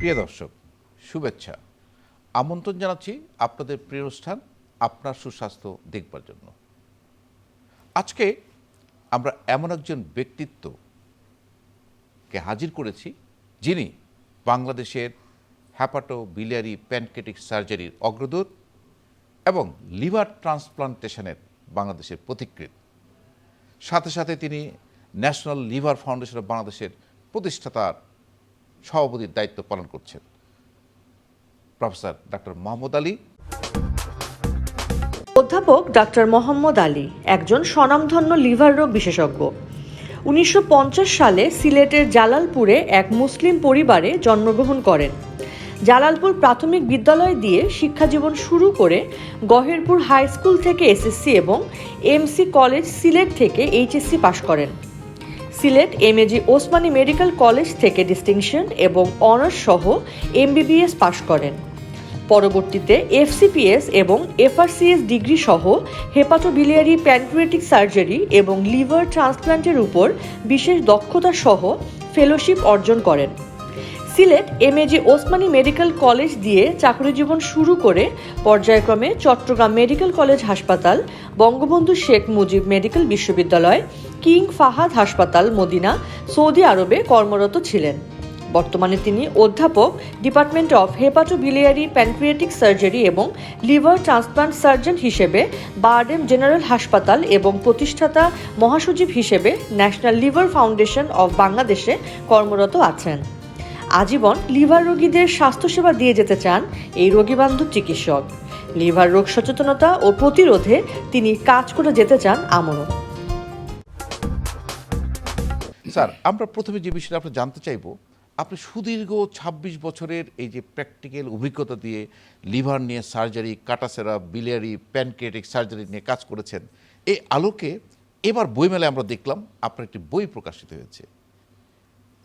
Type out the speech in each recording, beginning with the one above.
প্রিয় দর্শক, শুভেচ্ছা। আমন্ত্রণ জানাচ্ছি আপনাদের প্রিয় অনুষ্ঠান আপনার সুস্বাস্থ্য দেখবার জন্য। আজকে আমরা এমন একজন ব্যক্তিত্বকে হাজির করেছি যিনি বাংলাদেশের হ্যাপাটো বিলিয়ারি প্যানক্রিয়াটিক সার্জারির অগ্রদূত এবং লিভার ট্রান্সপ্লান্টেশনের বাংলাদেশের পথিকৃৎ। সাথে সাথে তিনি ন্যাশনাল লিভার ফাউন্ডেশন অফ বাংলাদেশের প্রতিষ্ঠাতার সভাপতির দায়িত্ব পালন করছেন প্রফেসর ডক্টর মোহাম্মদ আলী। অধ্যাপক ডাক্তার মোহাম্মদ আলী একজন স্বনামধন্য লিভার রোগ বিশেষজ্ঞ। 1950 সালে সিলেটের জালালপুরে এক মুসলিম পরিবারে জন্মগ্রহণ করেন। জালালপুর প্রাথমিক বিদ্যালয় দিয়ে শিক্ষাজীবন শুরু করে গহেরপুর হাই স্কুল থেকে এসএসসি এবং এমসি কলেজ সিলেট থেকে এইচএসসি পাশ করেন। Sylhet MAG Osmani medical college থেকে ডিস্টিংশন এবং অনার্স সহ এমবিবিএস পাশ করেন। পরবর্তীতে এফসিপিএস এবং এফআরসিএস ডিগ্রি সহ হেপাটোবিলিয়ারি প্যানক্রিয়াটিক সার্জারি এবং লিভার ট্রান্সপ্লান্টের উপর বিশেষ দক্ষতা সহ ফেলোশিপ অর্জন করেন। Sylhet MAG Osmani medical college দিয়ে চাকরি জীবন শুরু করে পর্যায়ক্রমে চট্টগ্রাম মেডিকেল কলেজ হাসপাতাল, বঙ্গবন্ধু শেখ মুজিব মেডিকেল বিশ্ববিদ্যালয়, কিং ফাহাদ হাসপাতাল মদিনা, সৌদি আরবে কর্মরত ছিলেন। বর্তমানে তিনি অধ্যাপক, department of hepatobiliary pancreatic surgery এবং লিভার ট্রান্সপ্লান্ট সার্জন হিসেবে বারডেম জেনারেল হাসপাতাল এবং প্রতিষ্ঠাতা মহাসচিব হিসেবে ন্যাশনাল লিভার ফাউন্ডেশন অফ বাংলাদেশে কর্মরত আছেন। আজীবন লিভার রোগীদের স্বাস্থ্যসেবা দিয়ে যেতে চান এই রোগীবান্ধব চিকিৎসক। লিভার রোগ সচেতনতা ও প্রতিরোধে তিনি কাজ করে যেতে চান আমরও। স্যার, আমরা প্রথমে যে বিষয়টা আমরা জানতে চাইব, আপনি সুদীর্ঘ 26 বছরের এই যে প্র্যাকটিক্যাল অভিজ্ঞতা দিয়ে লিভার নিয়ে সার্জারি, কাটাসেরা, বিলিয়ারি প্যানক্রিয়াটিক সার্জারি নিয়ে কাজ করেছেন। এই আলোকে এবার বইমেলায় আমরা দেখলাম আপনার একটি বই প্রকাশিত হয়েছে,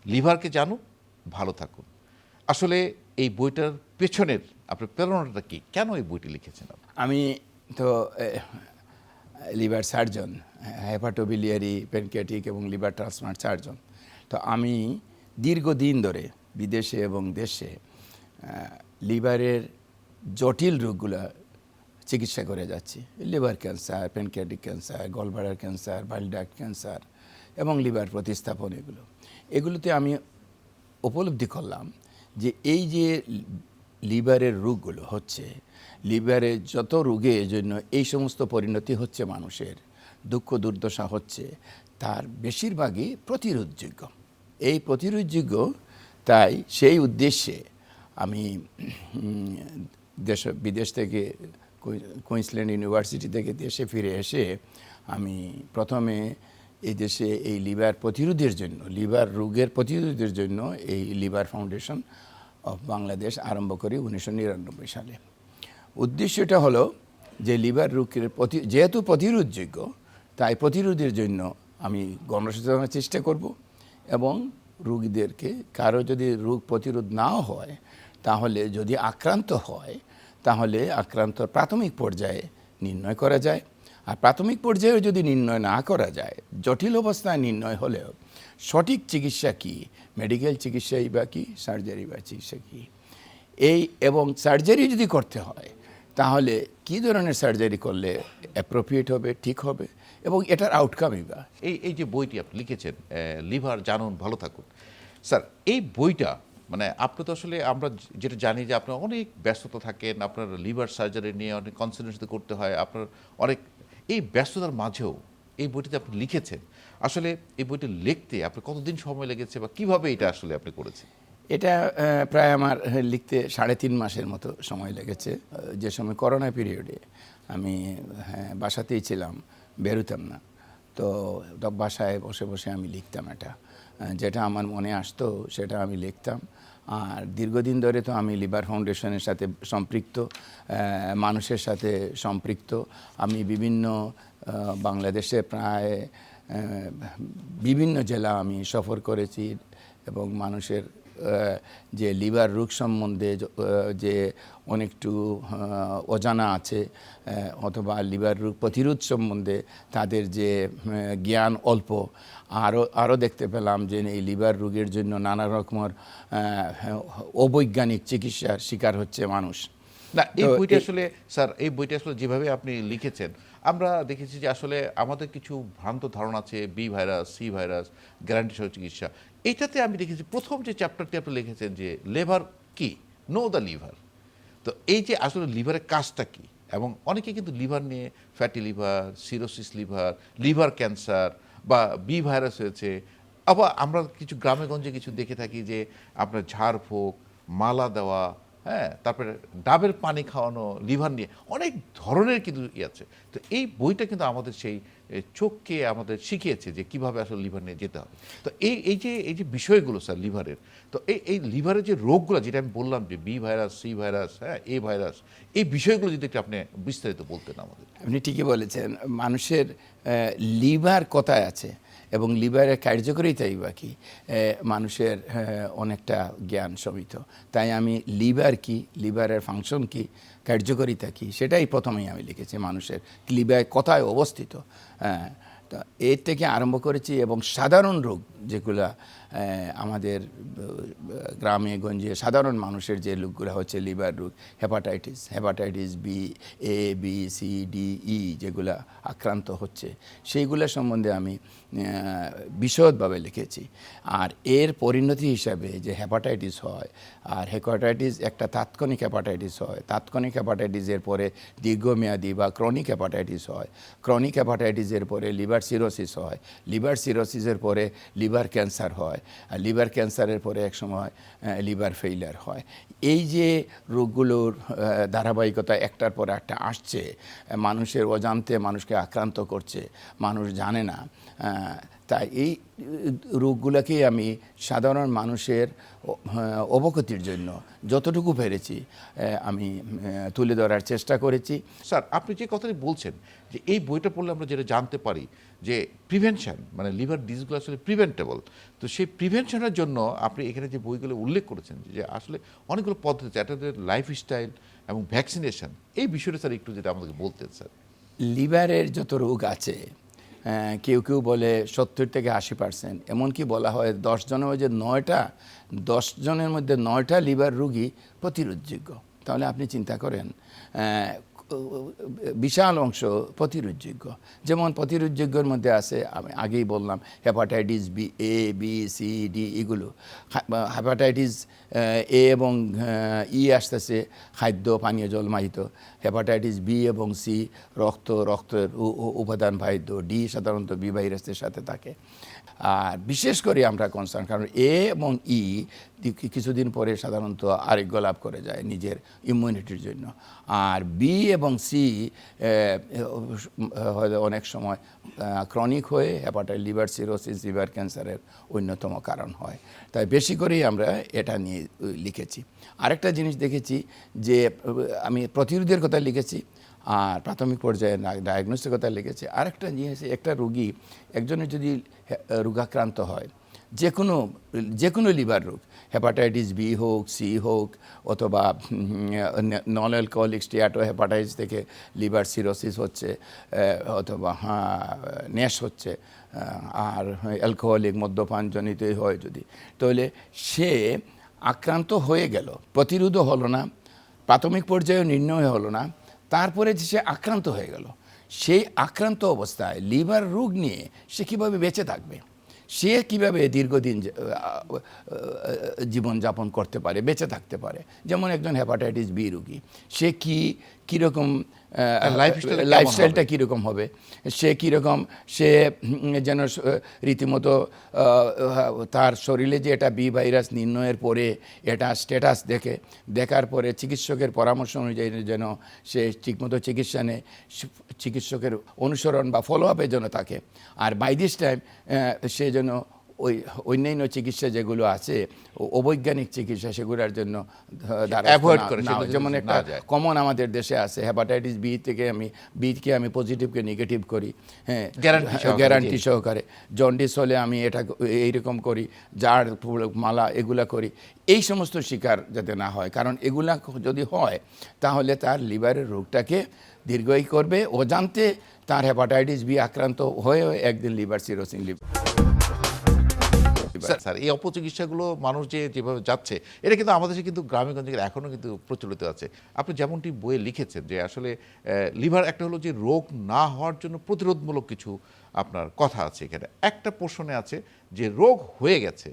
লিভারকে জানুন, ভালো থাকুন। আসলে এই বইটার পেছনের আপনার প্রেরণাটা কি? কেন এই বইটি লিখেছেন? আমি তো লিভার সার্জন, হেপাটোবিলিয়ারি প্যানক্রিয়াটিক এবং লিভার ট্রান্সপ্লান্ট সার্জন। তো আমি দীর্ঘদিন ধরে বিদেশে এবং দেশে লিভারের জটিল রোগগুলো চিকিৎসা করে যাচ্ছি। Liver cancer, pancreatic cancer, gallbladder cancer, বাইল ডাক্ট ক্যান্সার এবং লিভার প্রতিস্থাপন, এগুলোতে আমি উপলব্ধি করলাম যে এই যে লিভারের রোগগুলো হচ্ছে, লিভারের যত রোগের জন্য এই সমস্ত পরিণতি হচ্ছে, মানুষের দুঃখ দুর্দশা হচ্ছে, তার বেশিরভাগই প্রতিরোধযোগ্য। এই প্রতিরোধযোগ্য, তাই সেই উদ্দেশ্যে আমি বিদেশ থেকে কুইন্সল্যান্ড ইউনিভার্সিটি থেকে দেশে ফিরে এসে আমি প্রথমে এই দেশে এই লিভার প্রতিরোধের জন্য, লিভার রোগের প্রতিরোধের জন্য এই লিভার ফাউন্ডেশন অফ বাংলাদেশ আরম্ভ করি 1999 সালে। উদ্দেশ্যটা হলো যে লিভার রোগের যেহেতু প্রতিরোধযোগ্য, তাই প্রতিরোধের জন্য আমি গণসচেতনার চেষ্টা করব এবং রোগীদেরকে, কারো যদি রোগ প্রতিরোধ নাও হয়, তাহলে যদি আক্রান্ত হয়, তাহলে আক্রান্তর প্রাথমিক পর্যায়ে নির্ণয় করা যায়। আর প্রাথমিক পর্যায়ে যদি নির্ণয় না করা যায়, জটিল অবস্থায় নির্ণয় হলেও সঠিক চিকিৎসা কী, মেডিকেল চিকিৎসাই বা কী, সার্জারি বা চিকিৎসা কী, এবং সার্জারি যদি করতে হয়, তাহলে কী ধরনের সার্জারি করলে অ্যাপ্রোপ্রিয়েট হবে, ঠিক হবে, এবং এটার আউটকামই বা। এই যে বইটি আপনি লিখেছেন, লিভার জানুন, ভালো থাকুন, স্যার, এই বইটা মানে আপনি তো আসলে আমরা যেটা জানি যে আপনার অনেক ব্যস্ততা থাকেন, আপনার লিভার সার্জারি নিয়ে অনেক কনসেন্ট্রেশন করতে হয়, আপনার অনেক এই ব্যস্ততার মাঝেও এই বইটিতে আপনি লিখেছেন। আসলে এই বইটি লিখতে আপনার কতদিন সময় লেগেছে বা কিভাবে এটা আসলে আপনি করেছেন? এটা প্রায় আমার লিখতে 3.5 মাসের মতো সময় লেগেছে। যে সময় করোনা পিরিয়ডে আমি বাসাতেই ছিলাম, বেরোতাম না, তো বাসায় বসে বসে আমি লিখতাম। এটা যেটা আমার মনে আসতো সেটা আমি লিখতাম। আর দীর্ঘদিন ধরে তো আমি লিভার ফাউন্ডেশনের সাথে সম্পৃক্ত, মানুষের সাথে সম্পৃক্ত। আমি বিভিন্ন বাংলাদেশে প্রায় বিভিন্ন জেলা আমি সফর করেছি এবং মানুষের যে লিভার রোগ সম্বন্ধে যে অনেকটু অজানা আছে, অথবা লিভার রোগ প্রতিরোধ সম্বন্ধে তাদের যে জ্ঞান অল্প। আরও দেখতে পেলাম যে এই লিভার রোগের জন্য নানা রকমের অবৈজ্ঞানিক চিকিৎসার শিকার হচ্ছে মানুষ। না, এই বইটা আসলে স্যার, এই বইটা আসলে যেভাবে আপনি লিখেছেন, আমরা দেখেছি যে আসলে আমাদের কিছু ভ্রান্ত ধারণা আছে, B virus, C virus, guarantee সহ চিকিৎসা। এটাতে আমি দেখেছি প্রথম যে চ্যাপ্টারটি আপনি লিখেছেন যে লিভার কি, নো দ্য লিভার। তো এই যে আসলে লিভারের কাজটা কি, এবং অনেকে কিন্তু লিভার নিয়ে fatty liver, cirrhosis liver, liver cancer বা বি ভাইরাস হয়েছে। আবার আমরা কিছু গ্রামে গঞ্জে কিছু দেখে থাকি যে আপনার ঝাড়ফুঁক, মালা দেওয়া, হ্যাঁ, তারপরে ডাবের পানি খাওয়ানো লিভার নিয়ে অনেক ধরনের কিন্তু আছে। তো এই বইটা কিন্তু আমাদের সেই চোখকে আমাদের শিখিয়েছে যে কিভাবে আসলে লিভার নিয়ে যেতে হবে। তো এই যে বিষয়গুলো স্যার লিভারের, তো এই লিভারের যে রোগগুলো যেটা আমি বললাম যে বি ভাইরাস, সি ভাইরাস, হ্যাঁ, এ ভাইরাস, এই বিষয়গুলো যদি একটু আপনি বিস্তারিত বলতেন আমাদের। আপনি ঠিকই বলেছেন, মানুষের লিভার কোথায় আছে এবং লিভারের কার্যকারিতাই বা কী, মানুষের অনেকটা জ্ঞান সমিত। তাই আমি লিভার কি, লিভারের ফাংশন কি, কার্যকারিতা কি, সেটাই প্রথমেই আমি লিখেছি। মানুষের লিভার কোথায় অবস্থিত, তো এর থেকে আরম্ভ করেছি। এবং সাধারণ রোগ যেগুলা আমাদের গ্রামে গঞ্জে সাধারণ মানুষের যে রোগগুলো হচ্ছে লিভার রোগ, হেপাটাইটিস বি, এ, বি, সি, ডি, ই যেগুলা আক্রান্ত হচ্ছে, সেইগুলো সম্বন্ধে আমি বিশদভাবে লিখেছি। আর এর পরিণতি হিসাবে যে হেপাটাইটিস হয়, আর হেপাটাইটিস একটা তাৎক্ষণিক হেপাটাইটিস হয়, তাৎক্ষণিক হেপাটাইটিসের পরে দীর্ঘমেয়াদী বা ক্রনিক হেপাটাইটিস হয়, ক্রনিক হেপাটাইটিসের পরে লিভার সিরোসিস হয়, লিভার সিরোসিসের পরে লিভার ক্যান্সার হয়, আর লিভার ক্যান্সারের পরে একসময় লিভার ফেইলিয়ার হয়। এই যে রোগগুলোর ধারাবাহিকতা একটার পর একটা আসছে, মানুষের অজান্তে মানুষকে আক্রান্ত করছে, মানুষ জানে না। তাই এই রোগগুলোকে আমি সাধারণ মানুষের অবগতির জন্য যতটুকু পেরেছি আমি তুলে ধরার চেষ্টা করেছি। স্যার, আপনি যে কথাটি বলছেন যে এই বইটা পড়লে আমরা যেটা জানতে পারি যে প্রিভেনশন, মানে লিভার ডিজিজগুলো আসলে প্রিভেন্টেবল। তো সেই প্রিভেনশনের জন্য আপনি এখানে যে বইগুলো উল্লেখ করেছেন যে আসলে অনেকগুলো পদ্ধতি, একটা লাইফস্টাইল এবং ভ্যাকসিনেশন, এই বিষয়টা স্যার একটু যেটা আমাদেরকে বলতেন স্যার। লিভারের যত রোগ আছে, কেউ কেউ বলে 70 থেকে 80%, এমনকি বলা হয় 10 জনের মধ্যে 10 জনের মধ্যে 9টা লিভার রোগী প্রতিরোধযোগ্য। তাহলে আপনি চিন্তা করেন, বিশাল অংশ প্রতিরোধযোগ্য। যেমন প্রতিরোধযোগ্যের মধ্যে আছে, আমি আগেই বললাম, হেপাটাইটিস বি, এ, বি, সি, ডি, এগুলো। হেপাটাইটিস এ এবং ই আসতেছে খাদ্য পানীয় জলবাহিত, হেপাটাইটিস বি এবং সি রক্তের উপাদান বাহিত, ডি সাধারণত বি ভাইরাসের সাথে থাকে। আর বিশেষ করে আমরা কনসার্ন, কারণ এ এবং ই কিছুদিন পরে সাধারণত আরোগ্য লাভ করে যায় নিজের ইমিউনিটির জন্য। আর বি এবং সি হয়তো অনেক সময় ক্রনিক হয়ে হেপাটাইটিস, লিভার সিরোসিস, লিভার ক্যান্সারের অন্যতম কারণ হয়। তাই বেশি করেই আমরা এটা নিয়ে লিখেছি। আরেকটা জিনিস দেখেছি যে আমি প্রতিরোধের কথা লিখেছি, আর প্রাথমিক পর্যায়ে ডায়াগনোসিসের কথা লিখেছি। আরেকটা জিনিস, একটা রোগী, একজনের যদি রোগাক্রান্ত হয়, যে কোনো লিভার রোগ, হেপাটাইটিস বি হোক, সি হোক, অথবা নন অ্যালকোহলিক স্টিয়াটো হেপাটাইটিস থেকে লিভার সিরোসিস হচ্ছে, অথবা ন্যাশ হচ্ছে, আর অ্যালকোহলিক মদ্যপানজনিতই হয় যদি, তাহলে সে আক্রান্ত হয়ে গেল, প্রতিরোধও হলো না, প্রাথমিক পর্যায়ে নির্ণয় হলো না, তারপরে যে সে আক্রান্ত হয়ে গেল, সেই আক্রান্ত অবস্থায় লিভার রোগ নিয়ে সে কীভাবে বেঁচে থাকবে, সে কীভাবে দীর্ঘদিন জীবনযাপন করতে পারে, বেঁচে থাকতে পারে। যেমন একজন হেপাটাইটিস বি রোগী, সে কীরকম লাইফস্টাইলটা কীরকম হবে, সে যেন রীতিমতো তার শরীরে যে এটা বি ভাইরাস নির্ণয়ের পরে এটা স্ট্যাটাস দেখার পরে চিকিৎসকের পরামর্শ অনুযায়ী যেন সে ঠিকমতো চিকিৎসা নেয়, চিকিৎসকের অনুসরণ বা ফলো আপে যেন থাকে। আর বাই দিস টাইম সে যেন ওই অন্যান্য চিকিৎসা যেগুলো আছে অবৈজ্ঞানিক চিকিৎসা সেগুলোর জন্য Avoid করে, সেগুলো যেমন যদি একটা না যায়। কমন আমাদের দেশে আছে হেপাটাইটিস বিকে আমি পজিটিভকে নেগেটিভ করি, হ্যাঁ গ্যারান্টি সহকারে। জন্ডিস হলে আমি এটা এইরকম করি, জার মালা এগুলা করি। এই সমস্ত শিকার যাতে না হয়, কারণ এগুলা যদি হয় তাহলে তার লিভারের রোগটাকে দীর্ঘায়ী করবে, অজান্তে তার হেপাটাইটিস বি আক্রান্ত হয়ে একদিন লিভার সিরোসিস স্যার এই অপচিকিৎসাগুলো মানুষ যেভাবে যাচ্ছে, এটা কিন্তু আমাদের দেশে কিন্তু গ্রামে গঞ্জে এখনো কিন্তু প্রচলিত আছে। আপনি যেমনটি বইয়ে লিখেছেন যে আসলে লিভার একটা হলো যে রোগ না হওয়ার জন্য প্রতিরোধমূলক কিছু আপনার কথা আছে এখানে। একটা পোর্শনে আছে যে রোগ হয়ে গেছে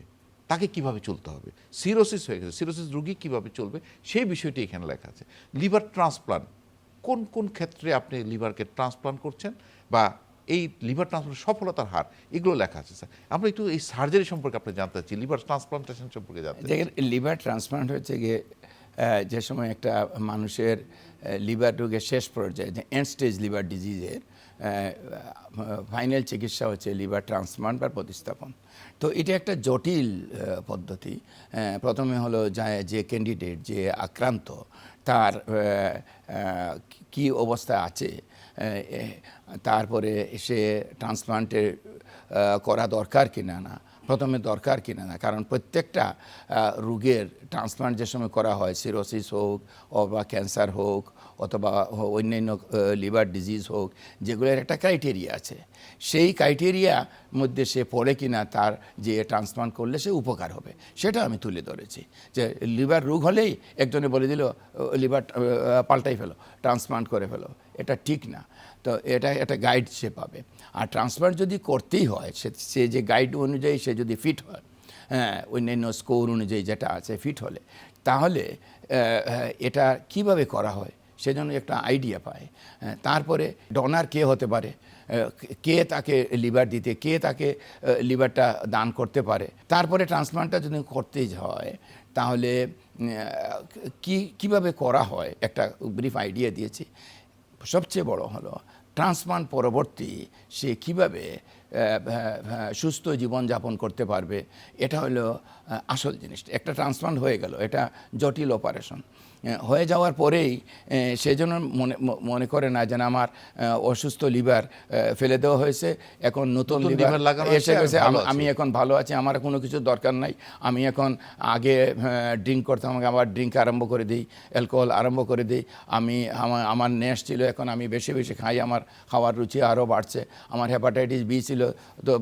তাকে কিভাবে চলতে হবে, সিরোসিস হয়ে গেছে সিরোসিস রোগী কিভাবে চলবে সেই বিষয়টি এখানে লেখা আছে। লিভার ট্রান্সপ্লান্ট কোন কোন ক্ষেত্রে আপনি লিভারকে ট্রান্সপ্লান্ট করছেন বা এই লিভার ট্রান্সপ্লান্ট সফলতার হার, এগুলো লেখা আছে স্যার। আমরা একটু এই সার্জারি সম্পর্কে আপনি জানতে চাচ্ছি, লিভার ট্রান্সপ্লান্টেশন সম্পর্কে জানতে চাচ্ছি। দেখেন, লিভার ট্রান্সপ্লান্ট হচ্ছে গিয়ে যে সময় একটা মানুষের লিভার রোগের শেষ পর্যায়ে, যে এন্ড স্টেজ লিভার ডিজিজের ফাইনাল চিকিৎসা হচ্ছে লিভার ট্রান্সপ্লান্ট বা প্রতিস্থাপন। তো এটা একটা জটিল পদ্ধতি। প্রথমে হলো যে ক্যান্ডিডেট, যে আক্রান্ত, তার কি অবস্থা আছে, তারপরে সে ট্রান্সপ্লান্টে করা দরকার কিনা না, প্রথমে দরকার কিনা না। কারণ প্রত্যেকটা রোগের ট্রান্সপ্লান্ট যে সময় করা হয়, সিরোসিস হোক অথবা ক্যান্সার হোক অথবা অন্যান্য লিভার ডিজিজ হোক, যেগুলোর একটা ক্রাইটেরিয়া আছে, সেই ক্রাইটেরিয়া মধ্যে সে পড়ে কিনা তার যে ট্রান্সপ্লান্ট করলে সে উপকার হবে, সেটা আমি তুলে ধরেছি। যে লিভার রোগ হলেই একজনে বলে দিল লিভার পাল্টাই ফেলো, ট্রান্সপ্লান্ট করে ফেলো, এটা ঠিক না। তো এটা একটা গাইড সে পাবে। আর ট্রান্সপ্লান্ট যদি করতেই হয়, সে যে গাইড অনুযায়ী সে যদি ফিট হয়, হ্যাঁ অন্যান্য স্কোর অনুযায়ী যেটা আছে ফিট হলে, তাহলে এটা কিভাবে করা হয় সেজন্য একটা আইডিয়া পায়। তারপরে ডোনার কে হতে পারে, কে তাকে লিভার দিতে, কে তাকে লিভারটা দান করতে পারে। তারপরে ট্রান্সপ্লান্টটা যদি করতেই হয় তাহলে কিভাবে করা হয় একটা ব্রিফ আইডিয়া দিয়েছি। সবচেয়ে বড় হলো ট্রান্সপ্লান্ট পরবর্তী সে কীভাবে সুস্থ জীবনযাপন করতে পারবে, এটা হলো আসল জিনিস। একটা ট্রান্সপ্লান্ট হয়ে গেল, এটা জটিল অপারেশন। হয়ে যাওয়ার পরেই সেজন্য মনে করে না যেন আমার অসুস্থ লিভার ফেলে দেওয়া হয়েছে, এখন নতুন লিভার এসে গেছে, আমি এখন ভালো আছি, আমার কোনো কিছু দরকার নাই, আমি এখন আগে ড্রিঙ্ক করতাম, আমাকে আবার ড্রিঙ্ক আরম্ভ করে দিই, অ্যালকোহল আরম্ভ করে দিই, আমার নেশ ছিল, এখন আমি বেশি বেশি খাই, আমার খাওয়ার রুচি আরও বাড়ছে, আমার হেপাটাইটিস বি ছিল তো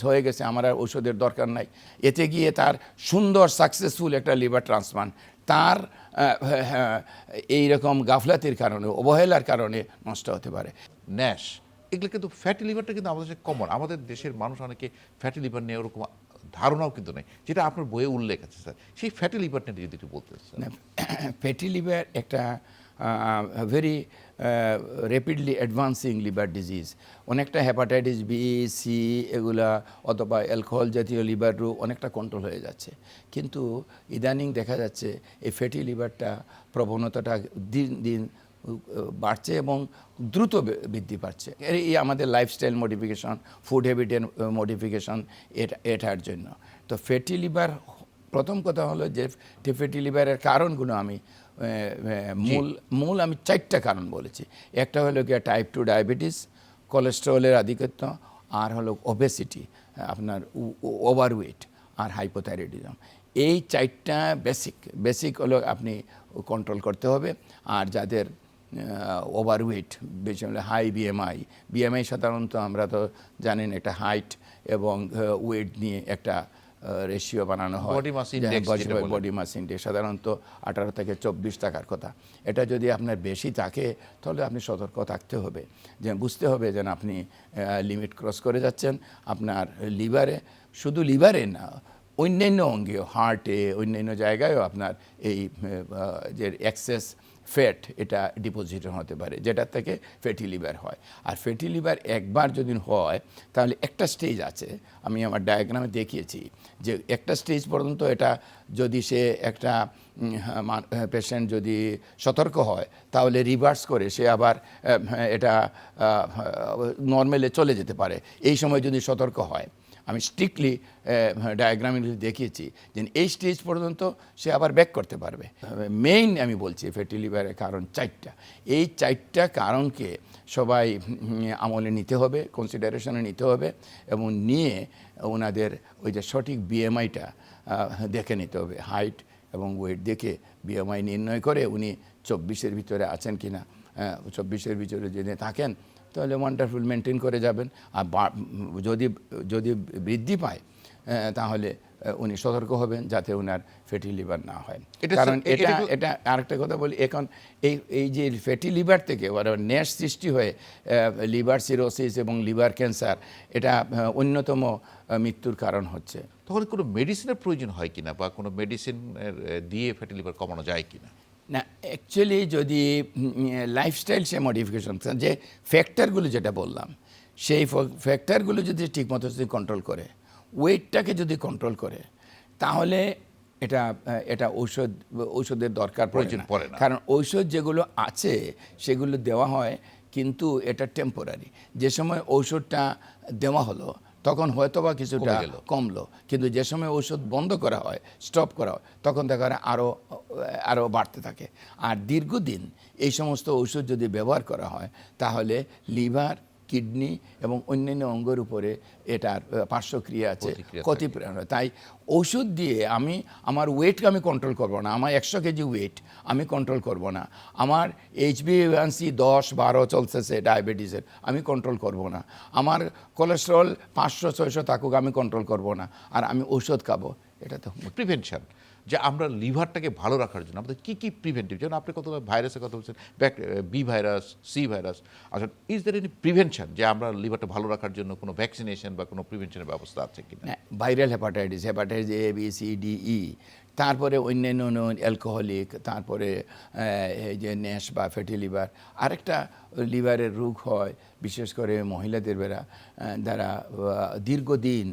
হয়ে গেছে, আমার আর ওষুধের দরকার নাই। এতে গিয়ে তার সুন্দর সাকসেসফুল একটা লিভার ট্রান্সপ্লান্ট তার এইরকম গাফলাতির কারণে, অবহেলার কারণে নষ্ট হতে পারে। ন্যাশ, এগুলো কিন্তু ফ্যাটি লিভারটা কিন্তু আমাদের দেশে কমন। আমাদের দেশের মানুষ অনেকে ফ্যাটি লিভার নিয়ে ওরকম ধারণাও কিন্তু নেই, যেটা আপনার বইয়ে উল্লেখ আছে স্যার। সেই ফ্যাটি লিভারটা নিয়ে যদি একটু বলতে চান। ফ্যাটি লিভার একটা very rapidly advancing liver disease. অনেকটা হেপাটাইটিস বি, সি এগুলা অথবা অ্যালকোহল জাতীয় লিভার রোগ অনেকটা কন্ট্রোল হয়ে যাচ্ছে, কিন্তু ইদানিং দেখা যাচ্ছে এই ফ্যাটি লিভারটা প্রবণতাটা দিন দিন বাড়ছে এবং দ্রুত বৃদ্ধি পাচ্ছে। এই আমাদের লাইফস্টাইল মডিফিকেশন, ফুড হ্যাবিটের মডিফিকেশন, এটার জন্য। তো ফ্যাটি লিভার, প্রথম কথা হলো যে ফ্যাটি লিভারের কারণগুলো আমি মূল আমি 4টা কারণ বলেছি। একটা হলো গিয়ে টাইপ 2 ডায়াবেটিস, কোলেস্টেরলের আধিক্য, আর হলো ওবেসিটি, আপনার ওভারওয়েট, আর হাইপোথাইরয়েডিজম। এই 4টা বেসিক হলো আপনি কন্ট্রোল করতে হবে। আর যাদের ওভারওয়েট বেশি হলে হাই বিএমআই সাধারণত আমরা তো জানেন একটা হাইট এবং ওয়েট নিয়ে একটা রেশিও বানানো হয়, বডি মাস ইন্ডেক্স সাধারণত 18 থেকে 24 থাকার কথা। এটা যদি আপনার বেশি থাকে তাহলে আপনি সতর্ক থাকতে হবে, যে বুঝতে হবে যেন আপনি লিমিট ক্রস করে যাচ্ছেন। আপনার লিভারে, শুধু লিভারে না, অন্যান্য অঙ্গেও, হার্টে, অন্যান্য জায়গায়ও আপনার এই যে এক্সেস ফ্যাট এটা ডিপোজিট হতে পারে, যেটার থেকে ফ্যাটি লিভার হয়। আর ফ্যাটি লিভার একবার যদি হয় তাহলে একটা স্টেজ আছে, আমি আমার ডায়াগ্রামে দেখিয়েছি, যে একটা স্টেজ পর্যন্ত এটা যদি সে একটা পেশেন্ট যদি সতর্ক হয় তাহলে রিভার্স করে সে আবার এটা নর্মালে চলে যেতে পারে, এই সময় যদি সতর্ক হয়। আমি স্ট্রিক্টলি ডায়াগ্রামে দেখিয়েছি যে এই স্টেজ পর্যন্ত সে আবার ব্যাক করতে পারবে। মেইন আমি বলছি ফ্যাটি লিভারের কারণ 4টা। এই 4টা কারণকে সবাই আমলে নিতে হবে, কনসিডারেশনে নিতে হবে, এবং নিয়ে ওনাদের ওই যে সঠিক বিএমআইটা দেখে নিতে হবে। হাইট এবং ওয়েট দেখে বিএমআই নির্ণয় করে উনি 24-এর ভিতরে আছেন কি না, 24-এর ভিতরে যদি থাকেন তাহলে ওয়ান্ডারফুল মেনটেন করে যাবেন। আর যদি যদি বৃদ্ধি পায় তাহলে উনি সতর্ক হবেন যাতে ওনার ফ্যাটি লিভার না হয়। কারণ এটা আরেকটা কথা বলি, এখন এই যে ফ্যাটি লিভার থেকে ন্যাশ সৃষ্টি হয়ে লিভার সিরোসিস এবং লিভার ক্যান্সার, এটা অন্যতম মৃত্যুর কারণ হচ্ছে। তখন কোনো মেডিসিনের প্রয়োজন হয় কিনা, বা কোনো মেডিসিন দিয়ে ফ্যাটি লিভার কমানো যায় কিনা? না, অ্যাকচুয়ালি যদি লাইফস্টাইল সে মডিফিকেশন, যে ফ্যাক্টরগুলো যেটা বললাম, সেই ফ্যাক্টরগুলো যদি ঠিকমতো যদি কন্ট্রোল করে, ওয়েটটাকে যদি কন্ট্রোল করে, তাহলে এটা ঔষধের দরকার প্রয়োজন পড়ে না। কারণ ঔষধ যেগুলো আছে সেগুলো দেওয়া হয়, কিন্তু এটা টেম্পোরারি। যে সময় ঔষধটা দেওয়া হলো তখন হয়তো বা কিছুটা কমলো, কিন্তু যে সময় ঔষধ বন্ধ করা হয়, স্টপ করা হয়, তখন দেখা যায় আরও বাড়তে থাকে। আর দীর্ঘদিন এই সমস্ত ঔষধ যদি ব্যবহার করা হয় তাহলে লিভার, কিডনি এবং অন্যান্য অঙ্গের উপরে এটার পার্শ্বক্রিয়া আছে, ক্ষতি হয়। তাই ওষুধ দিয়ে আমার ওয়েটকে আমি কন্ট্রোল করব না, আমার 100 কেজি ওয়েট আমি কন্ট্রোল করব না, আমার HbA1c 10-12 চলতেছে ডায়াবেটিসের, আমি কন্ট্রোল করব না, আমার কোলেস্টেরল 500-600 থাকুক, আমি কন্ট্রোল করব না, আর আমি ওষুধ খাবো। এটা তো প্রিভেনশন, যে আমরা লিভারটাকে ভালো রাখার জন্য আমাদের কী কী প্রিভেন্টিভ, যেমন আপনি কত ভাইরাসের কথা বলছেন, বি ভাইরাস, সি ভাইরাস, আচ্ছা ইজ দ্যার এনি প্রিভেনশন যে আমরা লিভারটা ভালো রাখার জন্য কোনো ভ্যাকসিনেশন বা কোনো প্রিভেনশনের ব্যবস্থা আছে কিনা? Viral hepatitis A, B, C, D, E, তারপরে অন্যান্য অ্যালকোহলিক, তারপরে এই যে ন্যাশ বা ফ্যাটি লিভার। আরেকটা লিভারের রোগ হয় বিশেষ করে মহিলাদের যারা দীর্ঘদিন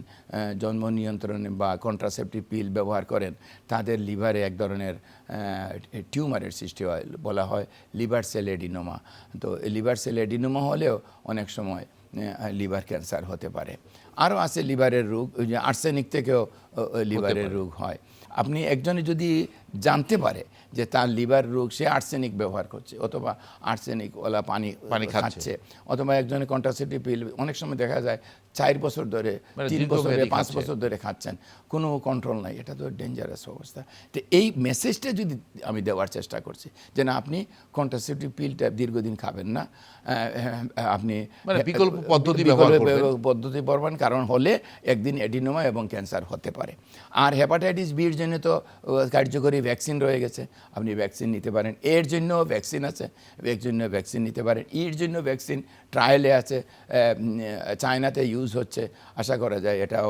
জন্ম নিয়ন্ত্রণে বা কন্ট্রাসেপটিভ পিল ব্যবহার করেন, তাদের লিভারে এক ধরনের টিউমারের সৃষ্টি হয়, বলা হয় লিভার সেল এডিনোমা। তো লিভার সেল এডিনোমা হলেও অনেক সময় লিভার ক্যান্সার হতে পারে। আরও আছে লিভারের রোগ, আর্সেনিক থেকেও লিভারের রোগ হয়। আপনি একজনে যদি জানতে পারে যে তার লিভার রোগ, সে আর্সেনিক ব্যবহার করছে অথবা আর্সেনিকওয়ালা পানি খাচ্ছে, অথবা একজনে কন্ট্রাসেপটিভ পিল অনেক সময় দেখা যায় 4 বছর ধরে, 3 বছর ধরে, 5 বছর ধরে খাচ্ছেন, কোনো কন্ট্রোল নাই, এটা তো ডেঞ্জারাস অবস্থা। তো এই মেসেজটা যদি আমি দেওয়ার চেষ্টা করছি যে না, আপনি কন্ট্রাসেপটিভ পিলটা দীর্ঘদিন খাবেন না, আপনি বিকল্প পদ্ধতি ব্যবহার, কারণ হলে একদিন এডিনোমা এবং ক্যান্সার হতে পারে। আর হেপাটাইটিস বির জন্য তো কার্যকরী ভ্যাকসিন রয়ে গেছে, আপনি ভ্যাকসিন নিতে পারেন। এর জন্য ভ্যাকসিন আছে, এর জন্য ভ্যাকসিন নিতে পারেন। এর জন্য ভ্যাকসিন ট্রায়ালে আছে, চায়নাতে ইউজ হচ্ছে, আশা করা যায় এটাও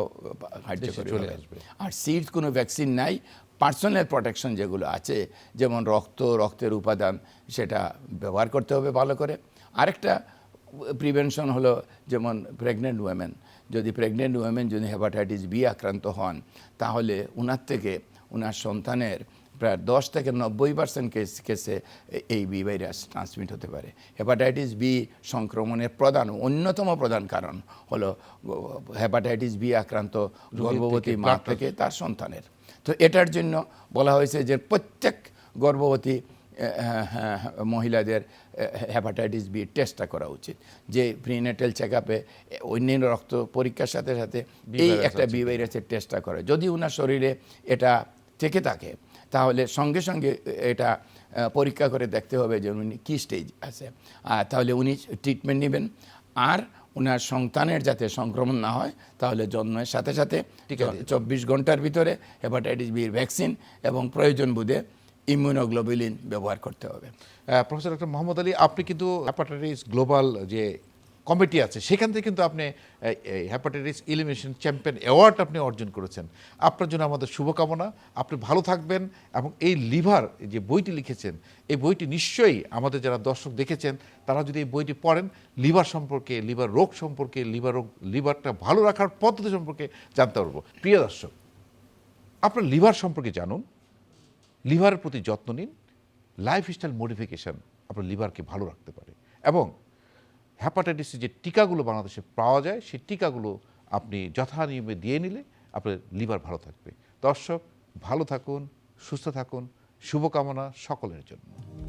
কার্যকরী চলে আসবে। আর সিড কোনো ভ্যাকসিন নাই। পার্সোনাল প্রোটেকশন যেগুলো আছে, যেমন রক্তের উপাদান, সেটা ব্যবহার করতে হবে ভালো করে। আরেকটা প্রিভেনশন হলো, যেমন প্রেগনেন্ট ওয়েমেন যদি হেপাটাইটিস বি আক্রান্ত হন, তাহলে ওনার থেকে ওনার সন্তানের প্রায় 10 থেকে 90% কেসে এই বি ভাইরাস ট্রান্সমিট হতে পারে। হেপাটাইটিস বি সংক্রমণের অন্যতম প্রধান কারণ হলো হেপাটাইটিস বি আক্রান্ত গর্ভবতী মা থেকে তার সন্তানের। তো এটার জন্য বলা হয়েছে যে প্রত্যেক গর্ভবতী মহিলাদের হেপাটাইটিস বি টেস্টটা করা উচিত, যে প্রিনেটাল চেক আপে অন্যান্য রক্ত পরীক্ষার সাথে সাথে এই একটা বি ভাইরাসের টেস্টটা করে। যদি ওনার শরীরে এটা থেকে থাকে তাহলে সঙ্গে সঙ্গে এটা পরীক্ষা করে দেখতে হবে যে উনি কী স্টেজ আছে, তাহলে উনি ট্রিটমেন্ট নেবেন। আর ওনার সন্তানের যাতে সংক্রমণ না হয়, তাহলে জন্মের সাথে সাথে 24 ঘন্টার ভিতরে হেপাটাইটিস বির ভ্যাকসিন এবং প্রয়োজন বোধে ইমিউনোগ্লোবুলিন ব্যবহার করতে হবে। প্রফেসর ডক্টর মোহাম্মদ আলী, আপনি কিন্তু হেপাটাইটিস গ্লোবাল যে কমিটি আছে সেখান থেকে কিন্তু আপনি হেপাটাইটিস এলিমিনেশন চ্যাম্পিয়ন অ্যাওয়ার্ড আপনি অর্জন করেছেন। আপনার জন্য আমাদের শুভকামনা, আপনি ভালো থাকবেন। এবং এই লিভার যে বইটি লিখেছেন, এই বইটি নিশ্চয়ই আমাদের যারা দর্শক দেখেছেন তারা যদি এই বইটি পড়েন, লিভার সম্পর্কে, লিভার রোগ সম্পর্কে, লিভারটা ভালো রাখার পদ্ধতি সম্পর্কে জানতে পারবো। প্রিয় দর্শক, আপনার লিভার সম্পর্কে জানুন, লিভারের প্রতি যত্ন নিন। লাইফস্টাইল মডিফিকেশন আপনার লিভারকে ভালো রাখতে পারে। এবং হেপাটাইটিসের যে টিকাগুলো বাংলাদেশে পাওয়া যায়, সেই টিকাগুলো আপনি যথানিয়মে দিয়ে নিলে আপনার লিভার ভালো থাকবে। দর্শক, ভালো থাকুন, সুস্থ থাকুন, শুভকামনা সকলের জন্য।